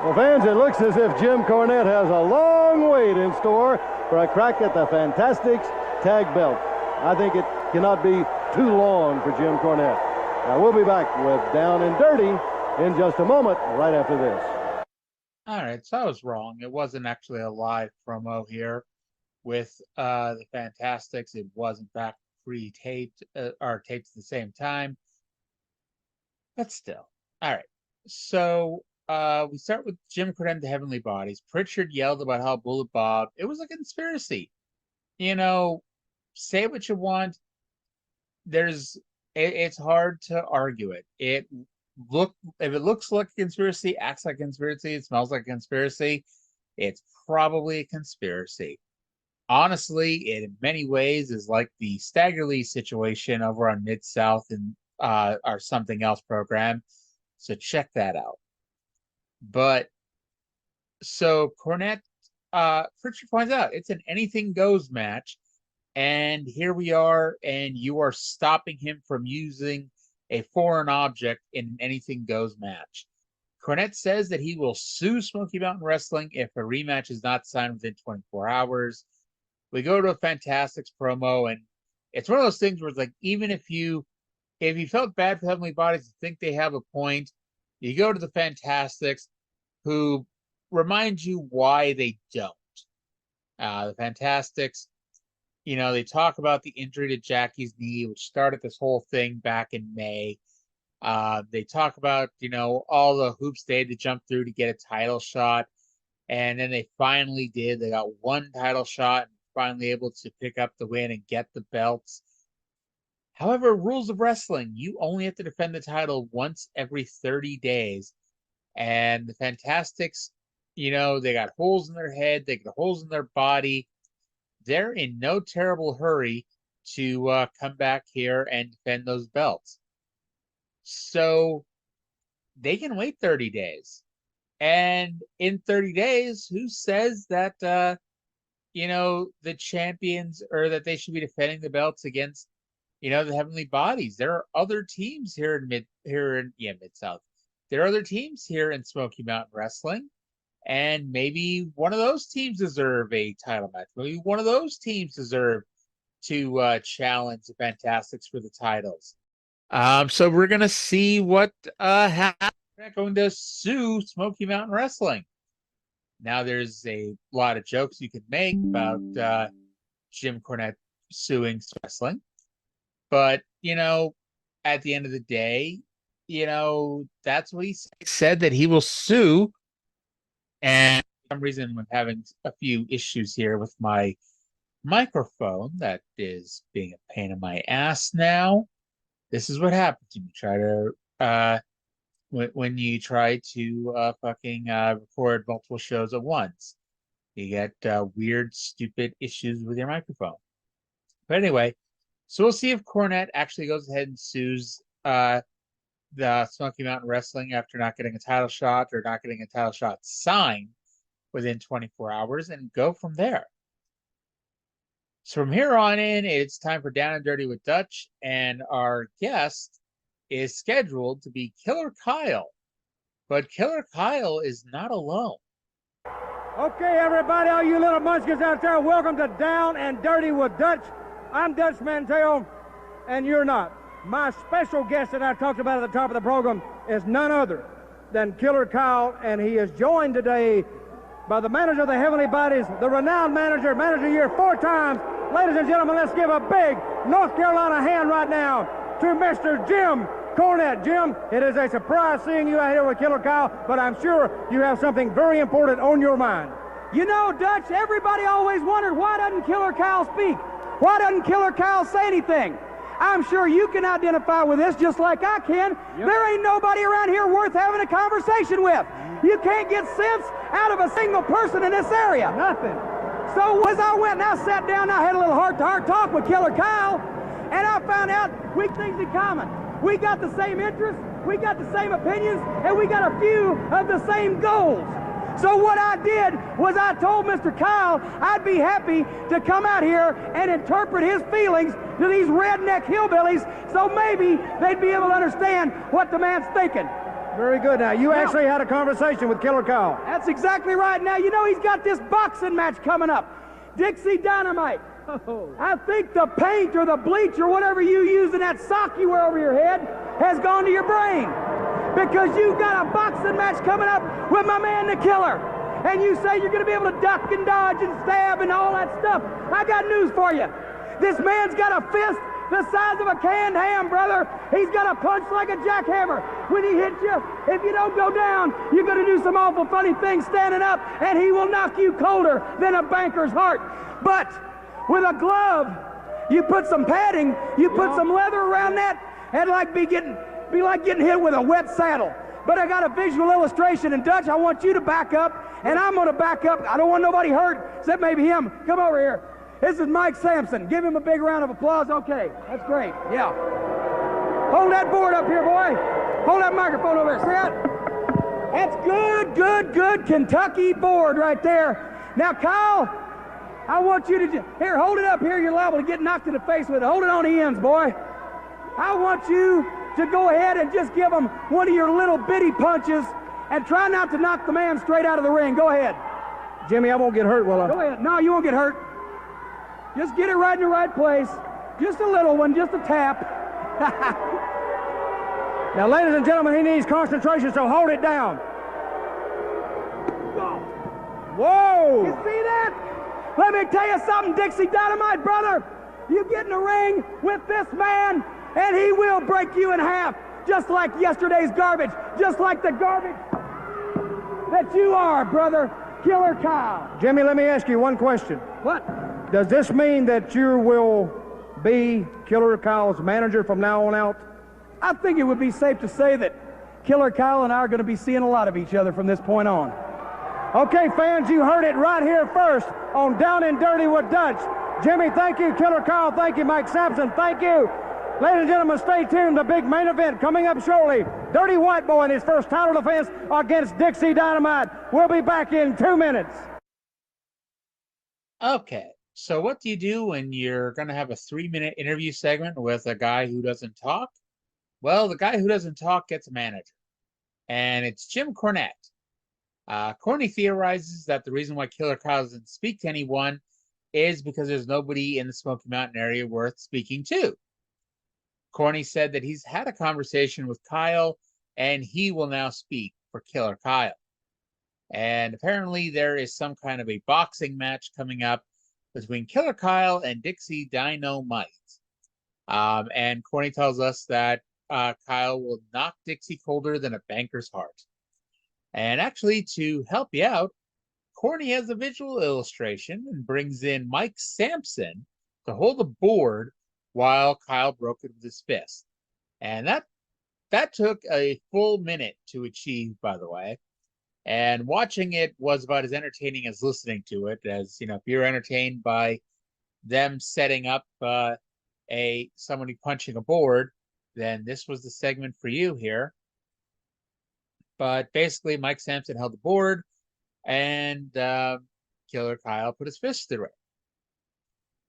Well, fans, it looks as if Jim Cornette has a long wait in store for a crack at the Fantastics tag belt. I think it cannot be too long for Jim Cornette. Now, we'll be back with Down and Dirty in just a moment, right after this. All right, so I was wrong. It wasn't actually a live promo here with the Fantastics. It was, in fact, pre-taped or taped at the same time. But still. All right, so we start with Jim Cornette and the Heavenly Bodies. Pritchard yelled about how Bullet Bob, it was a conspiracy. You know, say what you want. It's hard to argue it. If it looks like a conspiracy, acts like a conspiracy, it smells like a conspiracy, it's probably a conspiracy. Honestly, it in many ways is like the Stagger Lee situation over on Mid-South and our Something Else program. So check that out. But so Cornette, Pritchard finds out it's an anything goes match, and here we are, and you are stopping him from using a foreign object in an anything goes match. Cornette says that he will sue Smoky Mountain Wrestling if a rematch is not signed within 24 hours. We go to a Fantastics promo, and it's one of those things where it's like, even if you felt bad for Heavenly Bodies and think they have a point, you go to the Fantastics, who remind you why they don't. The Fantastics, you know, they talk about the injury to Jackie's knee, which started this whole thing back in May. They talk about, you know, all the hoops they had to jump through to get a title shot. And then they finally did. They got one title shot and finally able to pick up the win and get the belts. However, rules of wrestling, you only have to defend the title once every 30 days. And the Fantastics, you know, they got holes in their head. They got holes in their body. They're in no terrible hurry to come back here and defend those belts. So they can wait 30 days. And in 30 days, who says that, you know, the champions, or that they should be defending the belts against, you know, the Heavenly Bodies? There are other teams here in Mid-South. There are other teams here in Smoky Mountain Wrestling. And maybe one of those teams deserve a title match. Maybe one of those teams deserve to challenge the Fantastics for the titles. So we're going to see what happens. We're not going to sue Smoky Mountain Wrestling. Now, there's a lot of jokes you could make about Jim Cornette suing wrestling. But, at the end of the day, that's what he said, that he will sue. And for some reason, I'm having a few issues here with my microphone that is being a pain in my ass now. This is what happens when you try to when you try to record multiple shows at once. You get weird, stupid issues with your microphone. But anyway, so we'll see if Cornette actually goes ahead and sues the Smoky Mountain Wrestling after not getting a title shot or not getting a title shot signed within 24 hours and go from there. So from here on in, it's time for Down and Dirty with Dutch, and our guest is scheduled to be Killer Kyle. But Killer Kyle is not alone. Okay, everybody, all you little munchkins out there, welcome to Down and Dirty with Dutch. I'm Dutch Mantell, and you're not. My special guest that I talked about at the top of the program is none other than Killer Kyle, and he is joined today by the manager of the Heavenly Bodies, the renowned manager of the year 4 times. Ladies and gentlemen, let's give a big North Carolina hand right now to Mr. Jim Cornette. Jim, it is a surprise seeing you out here with Killer Kyle, but I'm sure you have something very important on your mind. You know, Dutch, everybody always wondered, why doesn't Killer Kyle speak? Why doesn't Killer Kyle say anything? I'm sure you can identify with this just like I can. Yep. There ain't nobody around here worth having a conversation with. You can't get sense out of a single person in this area. Nothing. So as I went and I sat down, I had a little heart-to-heart talk with Killer Kyle, and I found out we have things in common. We got the same interests, we got the same opinions, and we got a few of the same goals. So what I did was I told Mr. Kyle I'd be happy to come out here and interpret his feelings to these redneck hillbillies, so maybe they'd be able to understand what the man's thinking. Very good. Now, you actually had a conversation with Killer Kyle. That's exactly right. Now, you know he's got this boxing match coming up. Dixie Dynamite. Oh. I think the paint or the bleach or whatever you use in that sock you wear over your head has gone to your brain. Because you've got a boxing match coming up with my man, the Killer. And you say you're going to be able to duck and dodge and stab and all that stuff. I got news for you. This man's got a fist the size of a canned ham, brother. He's got a punch like a jackhammer. When he hits you, if you don't go down, you're going to do some awful funny things standing up, and he will knock you colder than a banker's heart. But with a glove, you put some padding, you put some leather around that, and be like getting hit with a wet saddle. But I got a visual illustration, and Dutch, I want you to back up, and I'm going to back up. I don't want nobody hurt, except maybe him. Come over here. This is Mike Sampson. Give him a big round of applause. Okay, that's great. Yeah. Hold that board up here, boy. Hold that microphone over there. See that? That's good Kentucky board right there. Now, Kyle, I want you to here, hold it up here. You're liable to get knocked in the face with it. Hold it on the ends, boy. I want you to go ahead and just give him one of your little bitty punches and try not to knock the man straight out of the ring. Go ahead. Jimmy, I won't get hurt, will I? Go ahead. No, you won't get hurt. Just get it right in the right place. Just a little one, just a tap. Now, ladies and gentlemen, he needs concentration, so hold it down. Whoa! You see that? Let me tell you something, Dixie Dynamite, brother. You get in the ring with this man, and he will break you in half, just like yesterday's garbage, just like the garbage that you are, brother. Killer Kyle. Jimmy, let me ask you one question. What? Does this mean that you will be Killer Kyle's manager from now on out? I think it would be safe to say that Killer Kyle and I are going to be seeing a lot of each other from this point on. Okay, fans, you heard it right here first on Down and Dirty with Dutch. Jimmy, thank you. Killer Kyle, thank you. Mike Sampson, thank you. Ladies and gentlemen, stay tuned. The big main event coming up shortly. Dirty White Boy in his first title defense against Dixie Dynamite. We'll be back in 2 minutes. Okay. So what do you do when you're going to have a 3-minute interview segment with a guy who doesn't talk? Well, the guy who doesn't talk gets a manager, and it's Jim Cornette. Corny theorizes that the reason why Killer Kyle doesn't speak to anyone is because there's nobody in the Smoky Mountain area worth speaking to. Corny said that he's had a conversation with Kyle, and he will now speak for Killer Kyle. And apparently there is some kind of a boxing match coming up between Killer Kyle and Dixie Dynamite. And Corny tells us that Kyle will knock Dixie colder than a banker's heart. And actually, to help you out, Corny has a visual illustration and brings in Mike Sampson to hold the board while Kyle broke it with his fist. And that took a full minute to achieve, by the way. And watching it was about as entertaining as listening to it. As you know, if you're entertained by them setting up somebody punching a board, then this was the segment for you here. But basically, Mike Sampson held the board, and Killer Kyle put his fist through it.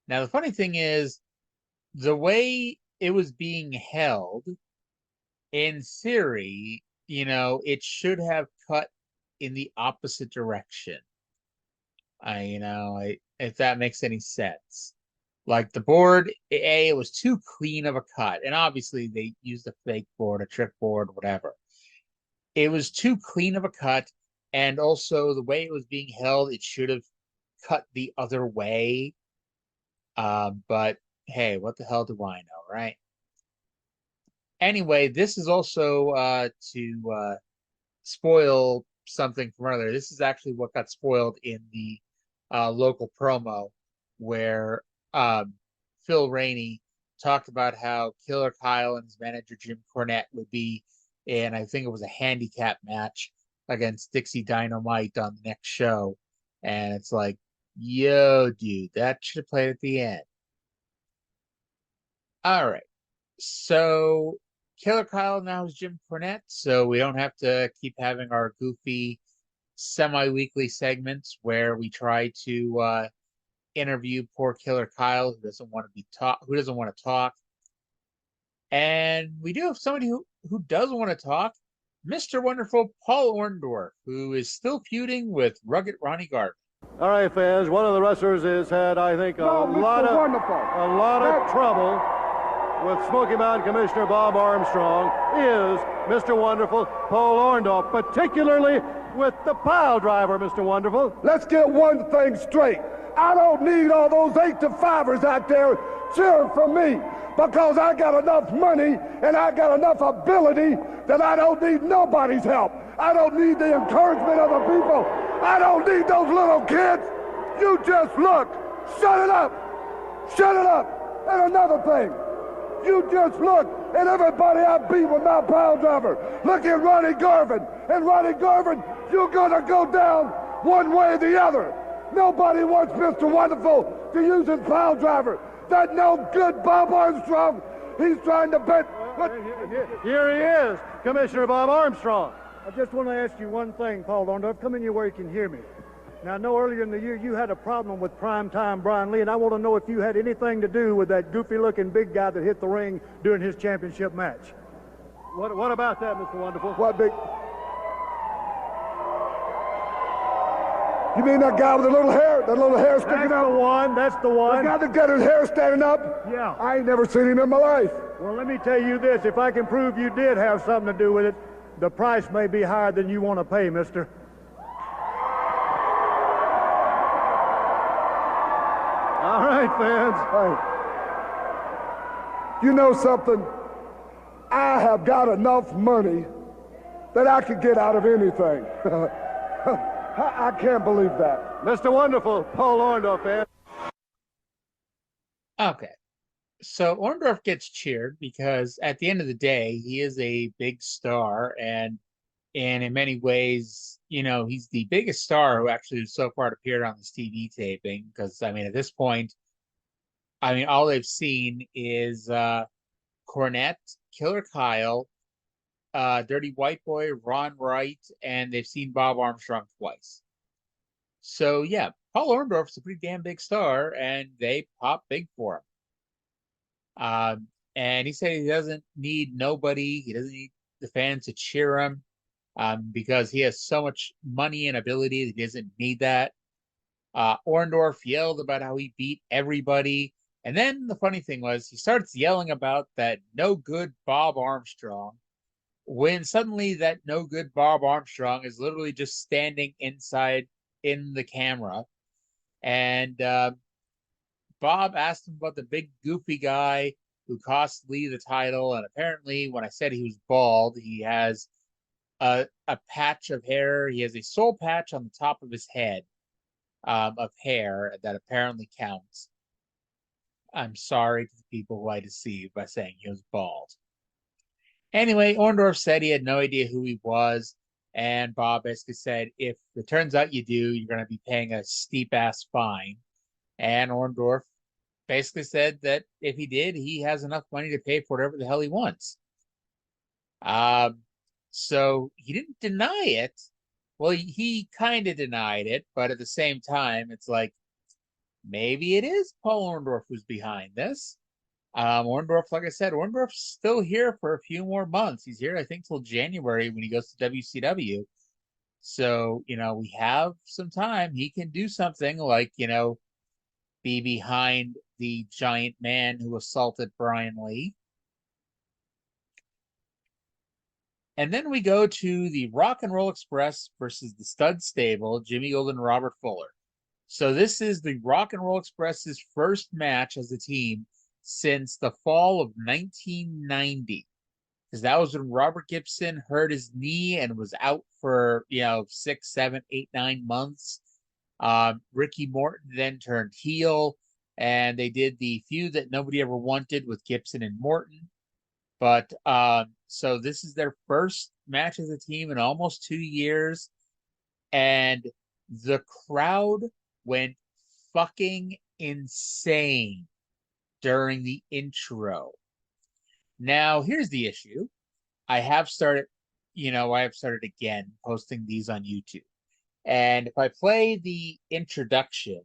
Now, the funny thing is, the way it was being held, in theory, it should have cut in the opposite direction. If that makes any sense. Like the board, it was too clean of a cut. And obviously, they used a fake board, a trick board, whatever. It was too clean of a cut, and also the way it was being held, it should have cut the other way. But hey, what the hell do I know, right? Anyway, this is also to spoil something from earlier. This is actually what got spoiled in the local promo, where Phil Rainey talked about how Killer Kyle and his manager Jim Cornette would be in, I think it was a handicap match against Dixie Dynamite on the next show. And it's like, yo, dude, that should have played at the end. All right. So Killer Kyle now is Jim Cornette, so we don't have to keep having our goofy semi-weekly segments where we try to interview poor Killer Kyle who doesn't want to talk. And we do have somebody who does want to talk, Mr. Wonderful Paul Orndorff, who is still feuding with Rugged Ronnie Garvin. All right, fans, one of the wrestlers has had, I think, a lot of trouble with Smoky Mountain Commissioner Bob Armstrong is Mr. Wonderful Paul Orndorff, particularly with the pile driver, Mr. Wonderful. Let's get one thing straight. I don't need all those 8-to-5ers out there cheering for me, because I got enough money and I got enough ability that I don't need nobody's help. I don't need the encouragement of the people. I don't need those little kids. You just look. Shut it up. Shut it up. And another thing. You just look at everybody I beat with my pile driver. Look at Ronnie Garvin. And Ronnie Garvin, you're going to go down one way or the other. Nobody wants Mr. Wonderful to use his pile driver. That no good Bob Armstrong, he's trying to bet. Here he is, Commissioner Bob Armstrong. I just want to ask you one thing, Paul Orndorff. Come in here where you can hear me. Now, I know earlier in the year you had a problem with primetime Brian Lee, and I want to know if you had anything to do with that goofy-looking big guy that hit the ring during his championship match. What about that, Mr. Wonderful? What big? You mean that guy with the little hair? That little hair sticking out? That's the one. That's the one. The guy that got his hair standing up? Yeah. I ain't never seen him in my life. Well, let me tell you this. If I can prove you did have something to do with it, the price may be higher than you want to pay, mister. All right, fans. Hey. You know something? I have got enough money that I could get out of anything. I can't believe that. Mr. Wonderful, Paul Orndorff, man. Okay. So Orndorff gets cheered because at the end of the day, he is a big star. And in many ways, he's the biggest star who actually so far appeared on this TV taping. Because, at this point, all they've seen is Cornette, Killer Kyle, Dirty White Boy, Ron Wright, and they've seen Bob Armstrong twice. So, yeah, Paul Orndorff's a pretty damn big star, and they pop big for him. And he said he doesn't need nobody. He doesn't need the fans to cheer him because he has so much money and ability that he doesn't need that. Orndorff yelled about how he beat everybody. And then the funny thing was he starts yelling about that no good Bob Armstrong, when suddenly that no good Bob Armstrong is literally just standing inside in the camera. And Bob asked him about the big goofy guy who cost Lee the title, and apparently when I said he was bald, he has a patch of hair. He has a soul patch on the top of his head of hair that apparently counts. I'm sorry to the people who I deceived by saying he was bald. Anyway, Orndorff said he had no idea who he was, and Bob basically said, if it turns out you do, you're going to be paying a steep-ass fine. And Orndorff basically said that if he did, he has enough money to pay for whatever the hell he wants. So he didn't deny it. Well, he kind of denied it, but at the same time, it's like, maybe it is Paul Orndorff who's behind this. Orndorff, like I said, Orndorff's still here for a few more months. He's here, I think, till January when he goes to WCW. So, we have some time. He can do something like, be behind the giant man who assaulted Brian Lee. And then we go to the Rock and Roll Express versus the Stud Stable, Jimmy Golden and Robert Fuller. So this is the Rock and Roll Express's first match as a team since the fall of 1990. Because that was when Robert Gibson hurt his knee and was out for, 6, 7, 8, 9 months. Ricky Morton then turned heel, and they did the feud that nobody ever wanted with Gibson and Morton. But so this is their first match as a team in almost 2 years, and the crowd went fucking insane during the intro. Now, here's the issue. I have started again posting these on YouTube. And if I play the introduction,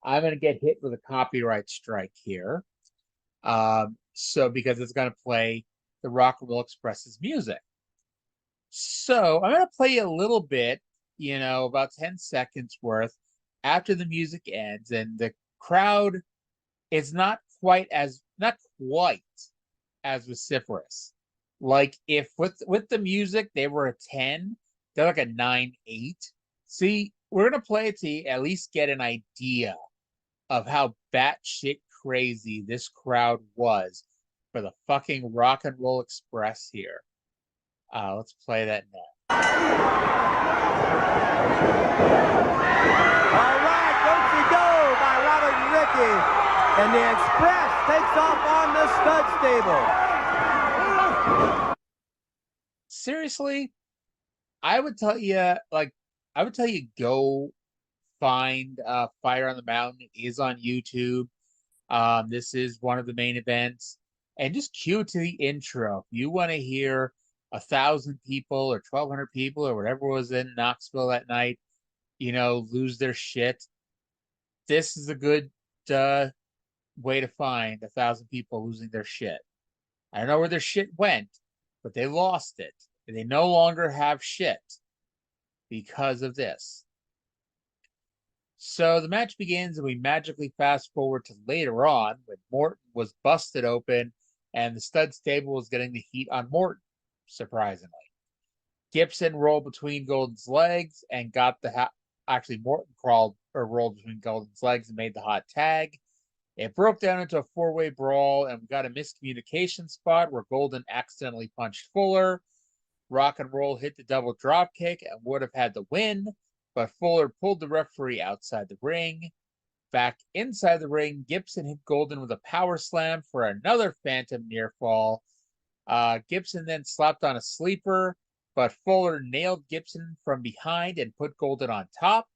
I'm going to get hit with a copyright strike here. So because it's going to play the Rock and Roll Express's music. So I'm going to play a little bit, about 10 seconds worth after the music ends, and the crowd is not quite as vociferous. Like if with the music they were a 10, they're like a 9-8. See, we're gonna play it to at least get an idea of how batshit crazy this crowd was for the fucking Rock and Roll Express here. Let's play that now. All right, Don't You Go by Robert and Ricky. And the Express takes off on the Stud Stable. Seriously, I would tell you, go find Fire on the Mountain. It is on YouTube. This is one of the main events. And just cue to the intro. If you want to hear 1,000 people or 1,200 people or whatever was in Knoxville that night, lose their shit, this is a good way to find 1,000 people losing their shit. I don't know where their shit went, but they lost it. They no longer have shit because of this. So the match begins, and we magically fast forward to later on when Morton was busted open and the Stud Stable was getting the heat on Morton, surprisingly. Gibson rolled between Golden's legs and got the Morton rolled between Golden's legs and made the hot tag. It broke down into a 4-way brawl, and we got a miscommunication spot where Golden accidentally punched Fuller. Rock and Roll hit the double drop kick and would have had the win, but Fuller pulled the referee outside the ring. Back inside the ring, Gibson hit Golden with a power slam for another phantom near fall. Gibson then slapped on a sleeper, but Fuller nailed Gibson from behind and put Golden on top.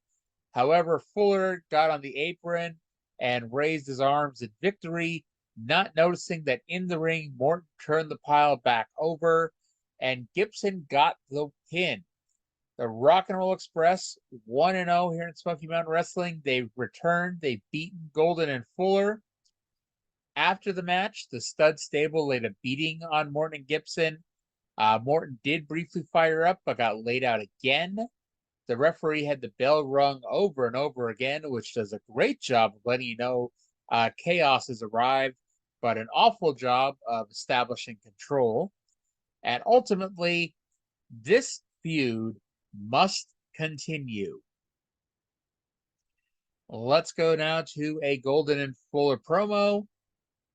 However, Fuller got on the apron and raised his arms in victory, not noticing that in the ring, Morton turned the pile back over, and Gibson got the pin. The Rock and Roll Express 1-0 here in Smoky Mountain Wrestling. They've returned. They've beaten Golden and Fuller. After the match, the Stud Stable laid a beating on Morton and Gibson. Morton did briefly fire up, but got laid out again. The referee had the bell rung over and over again, which does a great job of letting you know chaos has arrived, but an awful job of establishing control. And ultimately, this feud must continue. Let's go now to a Golden and Fuller promo,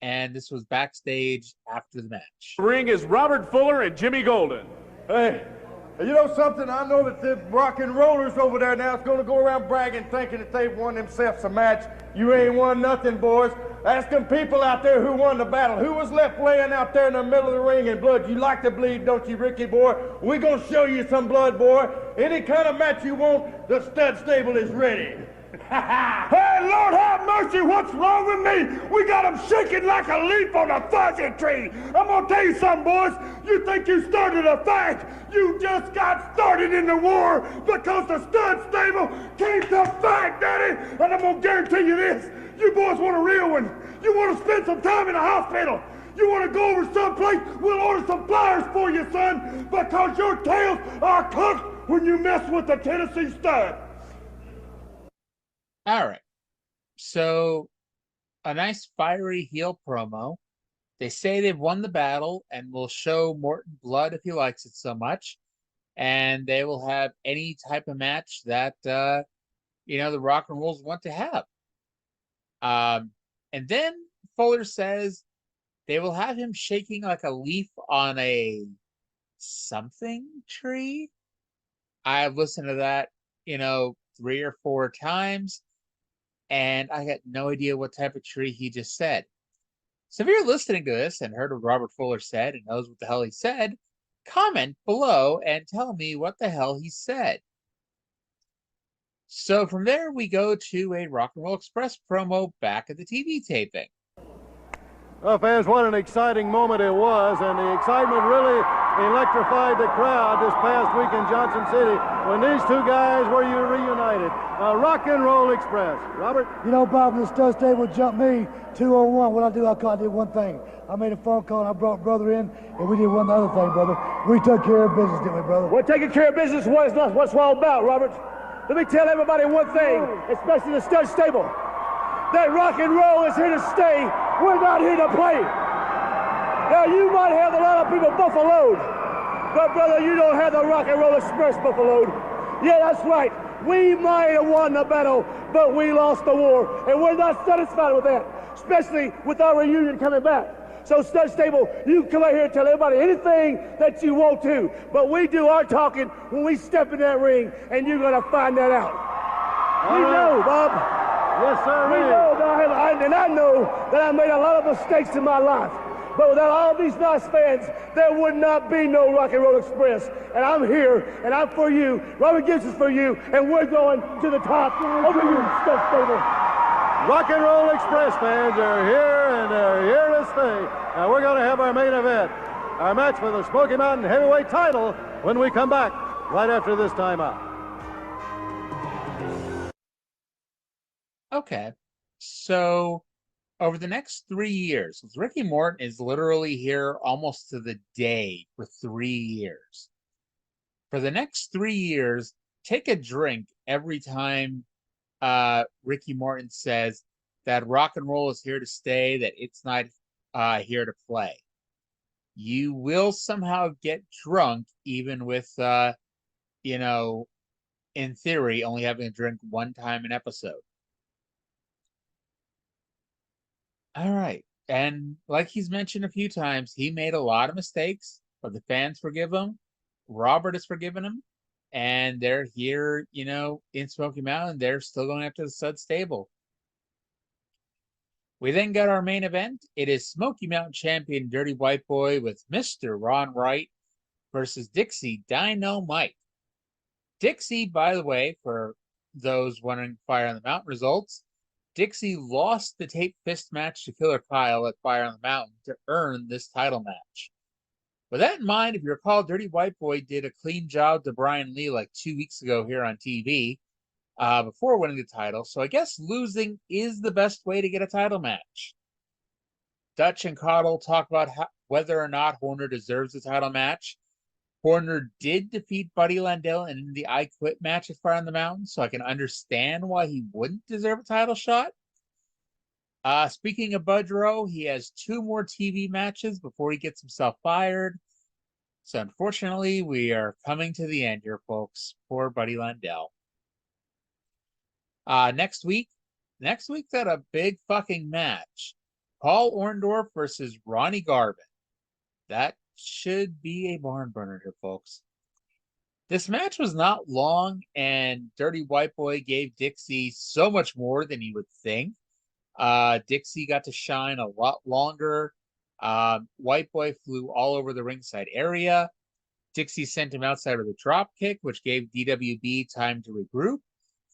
and this was backstage after the match. The ring is Robert Fuller and Jimmy Golden. Hey, you know something? I know that the rock and rollers over there now is going to go around bragging, thinking that they've won themselves a match. You ain't won nothing, boys. Ask them people out there who won the battle. Who was left laying out there in the middle of the ring in blood? You like to bleed, don't you, Ricky, boy? We're going to show you some blood, boy. Any kind of match you want, the stud stable is ready. Hey, Lord have mercy, what's wrong with me? We got him shaking like a leaf on a fuzzy tree. I'm gonna tell you something, boys. You think you started a fight? You just got started in the war because the stud stable came to fight, Daddy. And I'm gonna guarantee you this. You boys want a real one. You want to spend some time in the hospital. You want to go over someplace? We'll order some flyers for you, son, because your tails are cooked when you mess with the Tennessee stud. All right. So, a nice fiery heel promo. They say they've won the battle and will show Morton blood if he likes it so much. And they will have any type of match that, the Rock and Rolls want to have. And then Fuller says they will have him shaking like a leaf on a something tree. I've listened to that, 3 or 4 times. And I got no idea what type of tree he just said. So if you're listening to this and heard what Robert Fuller said and knows what the hell he said, comment below and tell me what the hell he said. So from there, we go to a Rock and Roll Express promo back at the TV taping. Well, fans, what an exciting moment it was, and the excitement really electrified the crowd this past week in Johnson City when these two guys were reunited. Rock and Roll Express. Robert? You know, Bob, the stud stable jumped me 201. What I did one thing. I made a phone call and I brought brother in, and we did one other thing, brother. We took care of business, didn't we, brother? We're taking care of business. What's it all about, Robert? Let me tell everybody one thing, especially the stud stable. That rock and roll is here to stay. We're not here to play. Now, you might have a lot of people buffaloed, but, brother, you don't have the Rock and Roll Express buffaloed. Yeah, that's right. We might have won the battle, but we lost the war, and we're not satisfied with that, especially with our reunion coming back. So, Stud Stable, you can come out here and tell everybody anything that you want to, but we do our talking when we step in that ring, and you're going to find that out. We know, Bob. Yes, sir. We know that I know that I made a lot of mistakes in my life. But without all these nice fans, there would not be no Rock and Roll Express. And I'm here, and I'm for you. Robert Gibbs is for you, and we're going to the top. Over you, Stud Stable. Rock and Roll Express fans are here, and they're here to stay. Now we're going to have our main event, our match for the Smoky Mountain Heavyweight title when we come back right after this timeout. Okay, so over the next 3 years, Ricky Morton is literally here almost to the day for 3 years. For the next 3 years, take a drink every time Ricky Morton says that rock and roll is here to stay, that it's not here to play. You will somehow get drunk, even with, in theory, only having a drink one time an episode. All right. And like he's mentioned a few times, he made a lot of mistakes, but the fans forgive him. Robert has forgiven him. And they're here, in Smoky Mountain. They're still going after the stud stable. We then got our main event. It is Smoky Mountain champion Dirty White Boy with Mr. Ron Wright versus Dixie Dynamite. Dixie, by the way, for those wondering Fire on the Mountain results, Dixie lost the tape fist match to Killer Kyle at Fire on the Mountain to earn this title match. With that in mind, if you recall, Dirty White Boy did a clean job to Brian Lee like 2 weeks ago here on TV before winning the title. So I guess losing is the best way to get a title match. Dutch and Caudle talk about whether or not Horner deserves a title match. Horner did defeat Buddy Landell in the I Quit match at Fire on the Mountain, so I can understand why he wouldn't deserve a title shot. Speaking of Budrow, he has 2 more TV matches before he gets himself fired. So unfortunately, we are coming to the end here, folks. Poor Buddy Landell. Next week, next week's got a big fucking match. Paul Orndorff versus Ronnie Garvin. That should be a barn burner here, folks. This match was not long, and Dirty White Boy gave Dixie so much more than you would think. Dixie got to shine a lot longer. White Boy flew all over the ringside area. Dixie sent him outside with a drop kick, which gave DWB time to regroup,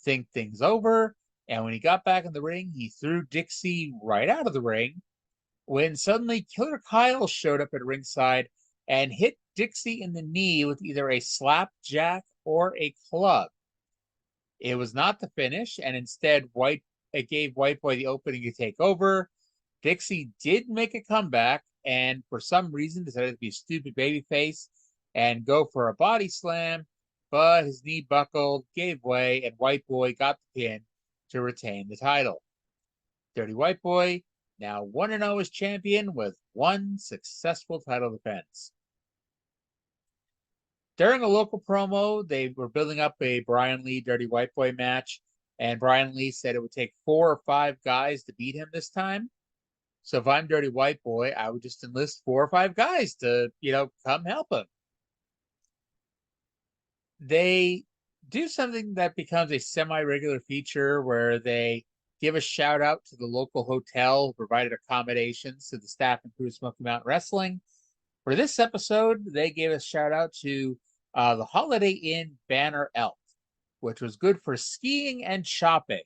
think things over, and when he got back in the ring, he threw Dixie right out of the ring, when suddenly Killer Kyle showed up at ringside and hit Dixie in the knee with either a slapjack or a club. It was not the finish, and instead it gave White Boy the opening to take over. Dixie did make a comeback, and for some reason decided to be a stupid babyface and go for a body slam, but his knee buckled, gave way, and White Boy got the pin to retain the title. Dirty White Boy now 1-0 as champion with one successful title defense. During a local promo, they were building up a Brian Lee Dirty White Boy match, and Brian Lee said it would take 4 or 5 guys to beat him this time. So if I'm Dirty White Boy, I would just enlist 4 or 5 guys to, come help him. They do something that becomes a semi-regular feature where they give a shout out to the local hotel who provided accommodations to the staff and crew of Smoky Mountain Wrestling. For this episode, they gave a shout out to the Holiday Inn Banner Elk, which was good for skiing and shopping.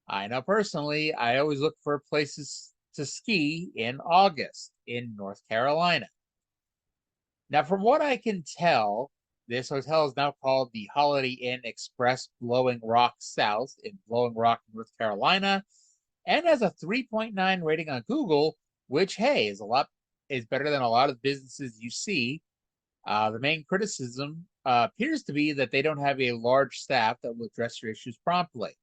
I know personally, I always look for places to ski in August in North Carolina. Now, from what I can tell, this hotel is now called the Holiday Inn Express Blowing Rock South in Blowing Rock, North Carolina, and has a 3.9 rating on Google, which, hey, is better than a lot of businesses you see. The main criticism appears to be that they don't have a large staff that will address your issues promptly.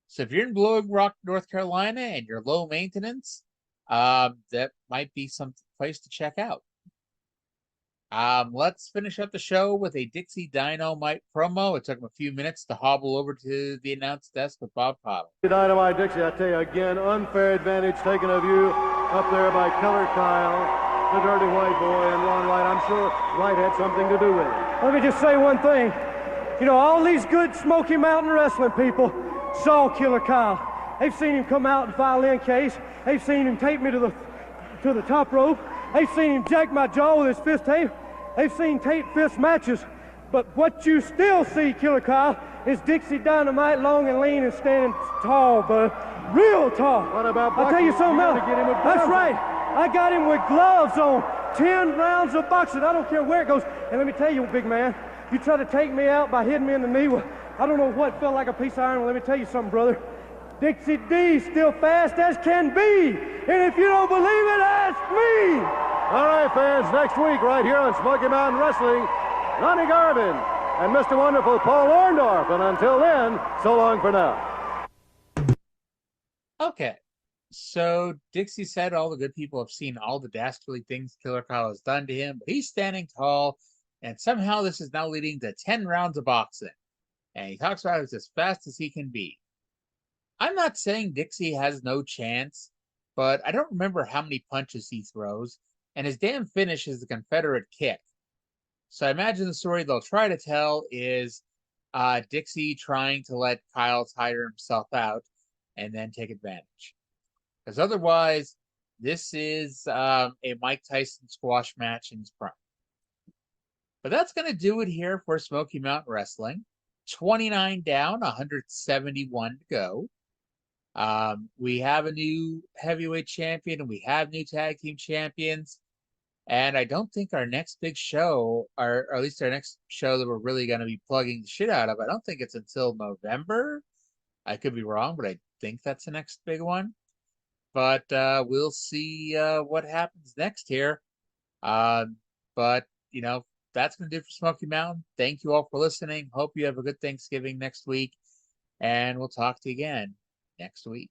So if you're in Blowing Rock, North Carolina, and you're low maintenance, that might be some place to check out. Let's finish up the show with a Dixie Dynamite promo. It took him a few minutes to hobble over to the announce desk with Bob Cottle. Dynamite Dixie, I tell you again, unfair advantage taken of you up there by Killer Kyle, the Dirty White Boy, and Ron Wright. I'm sure Wright had something to do with it. Let me just say one thing. All these good Smoky Mountain wrestling people saw Killer Kyle. They've seen him come out and file in case. They've seen him take me to the top rope. They've seen him jack my jaw with his fist tape. They've seen tape fist matches. But what you still see, Killer Kyle, is Dixie Dynamite, long and lean and standing tall, bud. Real tall. What about I'll tell you something else. That's on. right. I got him with gloves on. 10 rounds of boxing. I don't care where it goes. And let me tell you, big man, you try to take me out by hitting me in the knee. Well, I don't know what felt like a piece of iron. Well, let me tell you something, brother. Dixie D's still fast as can be. And if you don't believe it, ask me. All right, fans, next week right here on Smoky Mountain Wrestling, Ronnie Garvin and Mr. Wonderful Paul Orndorff. And until then, so long for now. Okay, so Dixie said all the good people have seen all the dastardly things Killer Kyle has done to him, but he's standing tall, and somehow this is now leading to 10 rounds of boxing. And he talks about it as fast as he can be. I'm not saying Dixie has no chance, but I don't remember how many punches he throws, and his damn finish is the Confederate kick. So I imagine the story they'll try to tell is Dixie trying to let Kyle tire himself out and then take advantage. Because otherwise, this is a Mike Tyson squash match in his prime. But that's going to do it here for Smoky Mountain Wrestling. 29 down, 171 to go. We have a new heavyweight champion, and we have new tag team champions. And I don't think our next big show, or at least our next show that we're really going to be plugging the shit out of, I don't think it's until November. I could be wrong, but I think that's the next big one. But we'll see what happens next here. But, that's going to do it for Smoky Mountain. Thank you all for listening. Hope you have a good Thanksgiving next week. And we'll talk to you again next week.